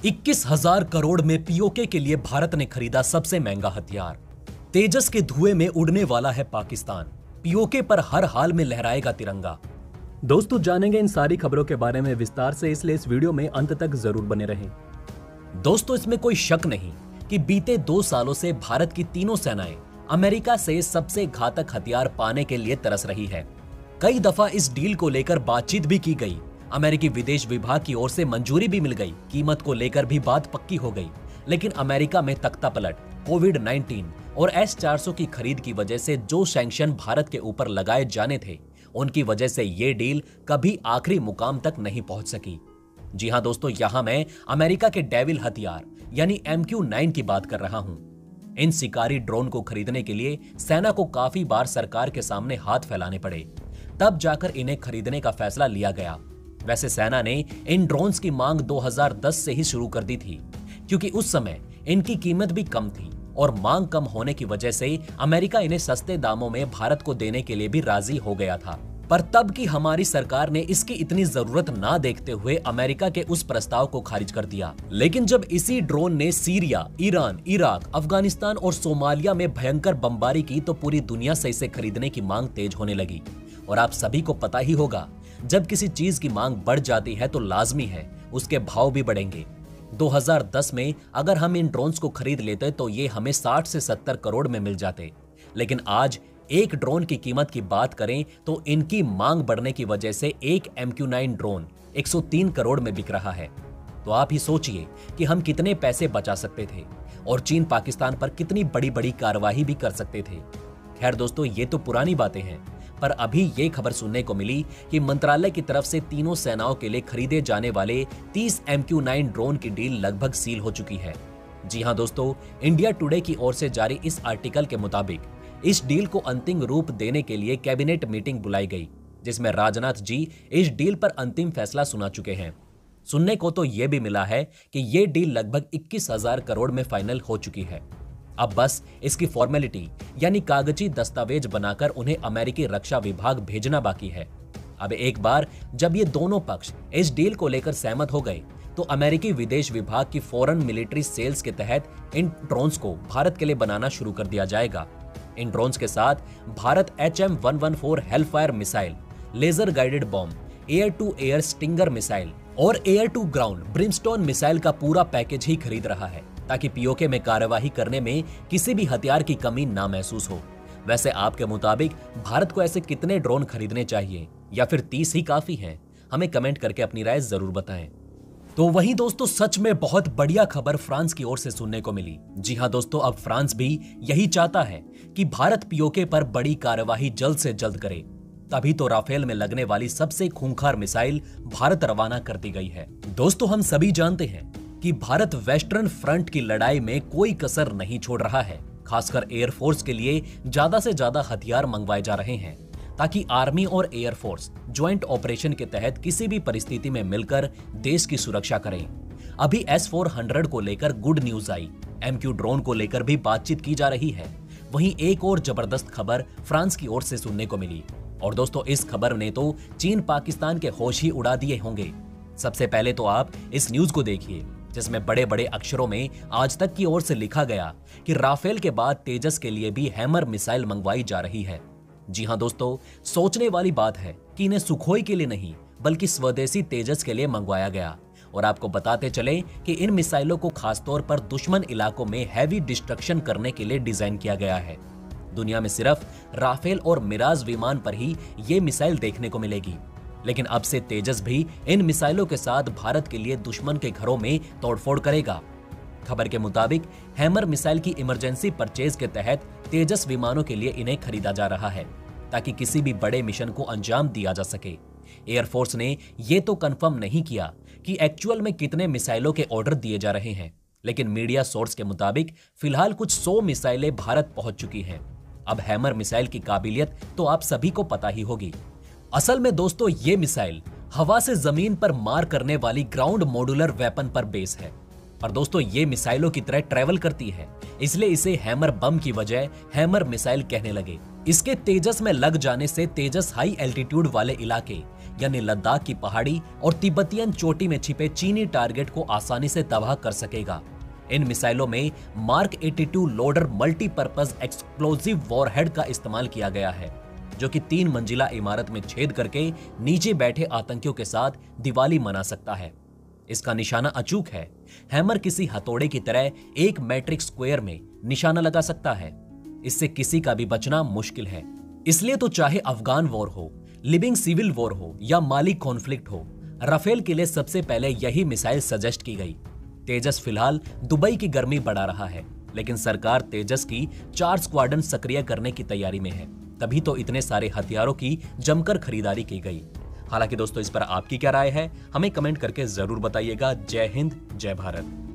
21,000 करोड़ में पीओके के लिए भारत ने खरीदा सबसे महंगा हथियार। तेजस के धुएं में उड़ने वाला है पाकिस्तान। पीओके पर हर हाल में लहराएगा तिरंगा। दोस्तों, जानेंगे इन सारी खबरों के बारे में विस्तार से, इसलिए इस वीडियो में अंत तक जरूर बने रहें। दोस्तों, इसमें कोई शक नहीं कि बीते 2 सालों से भारत की तीनों सेनाएं अमेरिका से सबसे घातक हथियार पाने के लिए तरस रही है। कई दफा इस डील को लेकर बातचीत भी की गई। अमेरिकी विदेश विभाग की ओर से मंजूरी भी मिल गई। कीमत को लेकर भी बात पक्की हो गई। लेकिन अमेरिका में तख्तापलट, कोविड-19 और S-400 की खरीद की वजह से जो सैंक्शन भारत के ऊपर लगाए जाने थे, उनकी वजह से ये डील कभी आखिरी मुकाम तक नहीं पहुंच सकी। जी हां दोस्तों, यहां मैं अमेरिका के डेविल हथियार यानी MQ-9 की बात कर रहा हूं। इन शिकारी ड्रोन को खरीदने के लिए सेना को काफी बार सरकार के सामने हाथ फैलाने पड़े, तब जाकर इन्हें खरीदने का फैसला लिया गया। वैसे सेना ने इन ड्रोन्स की मांग 2010 से ही शुरू कर दी थी, क्योंकि उस समय इनकी कीमत भी कम थी और मांग कम होने की वजह से अमेरिका इन्हें सस्ते दामों में भारत को देने के लिए भी राजी हो गया था। पर तब की हमारी सरकार ने इसकी इतनी जरूरत ना देखते हुए अमेरिका के उस प्रस्ताव को खारिज कर दिया। लेकिन जब इसी ड्रोन ने सीरिया, ईरान, इराक, अफगानिस्तान और सोमालिया में भयंकर बमबारी की, तो पूरी दुनिया से इसे खरीदने की मांग तेज होने लगी। और आप सभी को पता ही होगा, जब किसी चीज की मांग बढ़ जाती है तो लाजमी है उसके भाव भी बढ़ेंगे। 2010 में अगर हम इन ड्रोन्स को खरीद लेते तो ये हमें 60 से 70 करोड़ में मिल जाते। लेकिन आज एक ड्रोन की कीमत की बात करें तो इनकी मांग बढ़ने की वजह से एक MQ-9 ड्रोन 103 करोड़ में बिक रहा है। तो आप ही सोचिए कि हम कितने पैसे बचा सकते थे और चीन पाकिस्तान पर कितनी बड़ी बड़ी कार्रवाई भी कर सकते थे। खैर दोस्तों, ये तो पुरानी बातें हैं, पर अभी ये खबर सुनने को मिली कि मंत्रालय की तरफ से तीनों सेनाओं के लिए खरीदे जाने वाले 30 MQ-9 ड्रोन की डील लगभग सील हो चुकी है। जी हां दोस्तों, इंडिया टुडे की ओर से जारी इस आर्टिकल के मुताबिक इस डील को अंतिम रूप देने के लिए कैबिनेट मीटिंग बुलाई गई, जिसमें राजनाथ जी इस डील पर अंतिम फैसला सुना चुके हैं। सुनने को तो यह भी मिला है कि यह डील लगभग 21,000 करोड़ में फाइनल हो चुकी है। अब बस इसकी फॉर्मेलिटी यानी कागजी दस्तावेज बनाकर उन्हें अमेरिकी रक्षा विभाग भेजना बाकी है। अब एक बार जब ये दोनों पक्ष इस डील को लेकर सहमत हो गए, तो अमेरिकी विदेश विभाग की फॉरेन मिलिट्री सेल्स के तहत इन ड्रोन्स को भारत के लिए बनाना शुरू कर दिया जाएगा। इन ड्रोन्स के साथ Bharat HM-114 Hellfire missile, laser guided bomb, air to air Stinger missile और air to ground Brimstone missile का पूरा पैकेज ही खरीद रहा है, ताकि पीओके में कार्यवाही करने में किसी भी हथियार की कमी ना महसूस हो। वैसे आपके मुताबिक भारत को ऐसे कितने ड्रोन खरीदने चाहिए, या फिर 30 ही काफी हैं? हमें कमेंट करके अपनी राय जरूर बताएं। तो वहीं दोस्तों, सच में बहुत बढ़िया खबर फ्रांस की ओर से सुनने को मिली। जी हां दोस्तों, अब फ्रांस भी यही चाहता है कि भारत पीओके पर बड़ी कार्यवाही जल्द से जल्द करे। तभी तो राफेल में लगने वाली सबसे खूंखार मिसाइल भारत रवाना कर दी गई है। दोस्तों, हम सभी जानते हैं कि भारत वेस्टर्न फ्रंट की लड़ाई में कोई कसर नहीं छोड़ रहा है। खासकर एयरफोर्स के लिए ज्यादा से ज्यादा हथियार मंगवाए जा रहे हैं, ताकि आर्मी और एयरफोर्स ज्वाइंट ऑपरेशन के तहत किसी भी परिस्थिति में मिलकर देश की सुरक्षा करें। अभी S-400 को लेकर गुड न्यूज आई। MQ ड्रोन को लेकर भी बातचीत की जा रही है। वहीं एक और जबरदस्त खबर फ्रांस की ओर से सुनने को मिली। और दोस्तों, इस खबर ने तो चीन पाकिस्तान के होश ही उड़ा दिए होंगे। सबसे पहले तो आप इस न्यूज को देखिए, जिसमें बड़े बड़े अक्षरों में आज तक की ओर से लिखा गया कि राफेल के बाद तेजस के लिए भी हैमर मिसाइल मंगवाई जा रही है। जी हां दोस्तों, सोचने वाली बात है कि इन्हें सुखोई के लिए नहीं, बल्कि स्वदेशी तेजस के लिए मंगवाया गया। और आपको बताते चले कि इन मिसाइलों को खासतौर पर दुश्मन इलाकों में हैवी डिस्ट्रक्शन करने के लिए डिजाइन किया गया है। दुनिया में सिर्फ राफेल और मिराज विमान पर ही ये मिसाइल देखने को मिलेगी। लेकिन अब से तेजस भी इन मिसाइलों के साथ भारत के लिए दुश्मन के घरों में तोड़फोड़ करेगा। खबर के मुताबिक हैमर मिसाइल की इमरजेंसी परचेज के तहत तेजस विमानों के लिए इन्हें खरीदा जा रहा है, ताकि किसी भी बड़े मिशन को अंजाम दिया जा सके। एयरफोर्स ने यह तो कंफर्म नहीं किया कि एक्चुअल में कितने मिसाइलों के ऑर्डर दिए जा रहे हैं, लेकिन मीडिया सोर्स के मुताबिक फिलहाल कुछ 100 मिसाइलें भारत पहुंच चुकी हैं। अब हैमर मिसाइल की काबिलियत तो आप सभी को पता ही होगी। असल में दोस्तों, ये मिसाइल हवा से जमीन पर मार करने वाली ग्राउंड मॉड्यूलर वेपन पर बेस है। और दोस्तों, ये मिसाइलों की तरह ट्रेवल करती है, इसलिए इसे हैमर बम की वजह हैमर मिसाइल कहने लगे। इसके तेजस में लग जाने से तेजस हाई एल्टीट्यूड वाले इलाके यानी लद्दाख की पहाड़ी और तिब्बतियन चोटी में छिपे चीनी टारगेट को आसानी से तबाह कर सकेगा। इन मिसाइलों में mark 82 loader multipurpose explosive warhead का इस्तेमाल किया गया है, जो कि 3 मंजिला इमारत में छेद करके नीचे बैठे आतंकियों के साथ दिवाली मना सकता है। इसका निशाना अचूक है। हैमर किसी हथौड़े की तरह एक मैट्रिक स्क्वायर में निशाना लगा सकता है। इससे किसी का भी बचना मुश्किल है। इसलिए तो चाहे अफगान वॉर हो, लिबिंग सिविल वॉर हो या माली कॉन्फ्लिक्ट हो, राफेल के लिए सबसे पहले यही मिसाइल सजेस्ट की गई। तेजस फिलहाल दुबई की गर्मी बढ़ा रहा है, लेकिन सरकार तेजस की 4 स्क्वाड्रन सक्रिय करने की तैयारी में है। तभी तो इतने सारे हथियारों की जमकर खरीदारी की गई। हालांकि दोस्तों, इस पर आपकी क्या राय है, हमें कमेंट करके जरूर बताइएगा। जय हिंद, जय भारत।